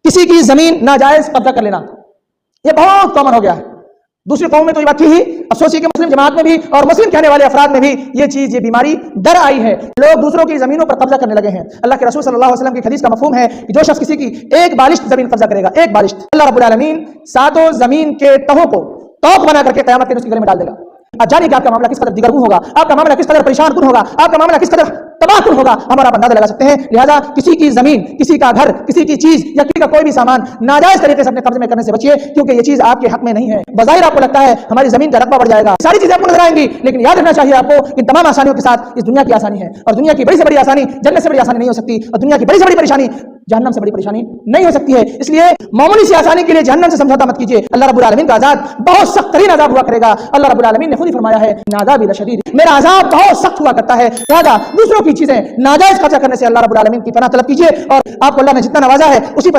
کسی کی زمین ناجائز قبضہ کر لینا یہ بہت کامن ہو گیا ہے. دوسری قوم میں تو یہ بات تھی ہی, افسوس ہے کہ مسلم جماعت میں بھی اور مسلم کہنے والے افراد میں بھی یہ بیماری در آئی ہے. لوگ دوسروں کی زمینوں پر قبضہ کرنے لگے ہیں. اللہ کے رسول صلی اللہ علیہ وسلم کی حدیث کا مفہوم ہے کہ جو شخص کسی کی ایک بالشت زمین قبضہ کرے گا, ایک بالشت, اللہ رب العالمین ساتوں زمین کے تہوں کو توق بنا کر کے قیامت کے دن اس کے گلے میں ڈال دے گا. آپ جانیں کہ آپ کا معاملہ کس قدر دیگرگون ہوگا, آپ کا معاملہ کس قدر پریشان کن ہوگا, آپ کا معاملہ کس قدر تباہ کن ہوگا, ہم اور آپ اندازہ لگا سکتے ہیں. لہذا کسی کی زمین, کسی کا گھر, کسی کی چیز یا کسی کا کوئی بھی سامان ناجائز طریقے سے اپنے قبضے میں کرنے سے بچیے, کیونکہ یہ چیز آپ کے حق میں نہیں ہے. بظاہر آپ کو لگتا ہے ہماری زمین کا رقبہ بڑھ جائے گا, ساری چیزیں آپ کو نظر آئیں گی, لیکن یاد رکھنا چاہیے آپ کو ان تمام آسانیوں کے ساتھ اس دنیا کی آسانی ہے, اور دنیا کی بڑی سے بڑی آسانی جنت سے بڑی آسانی نہیں ہو سکتی, اور دنیا کی بڑی سے بڑی پریشانی جہنم سے بڑی پریشانی نہیں ہو سکتی ہے. اس لیے معمولی سی آسانی کے لیے جہنم سے سمجھوتا مت کیجیے. اللہ رب العالمین کا عذاب بہت سخت ترین عذاب ہوا کرے گا. اللہ رب العالمین نے خود ہی فرمایا ہے عذابی لشدید, میرا عذاب بہت سخت ہوا کرتا ہے. لہذا دوسروں کی چیزیں ناجائز قبضہ کرنے سے اللہ رب العالمین کی پناہ طلب کیجیے, اور آپ کو اللہ نے جتنا نوازا ہے اسی پر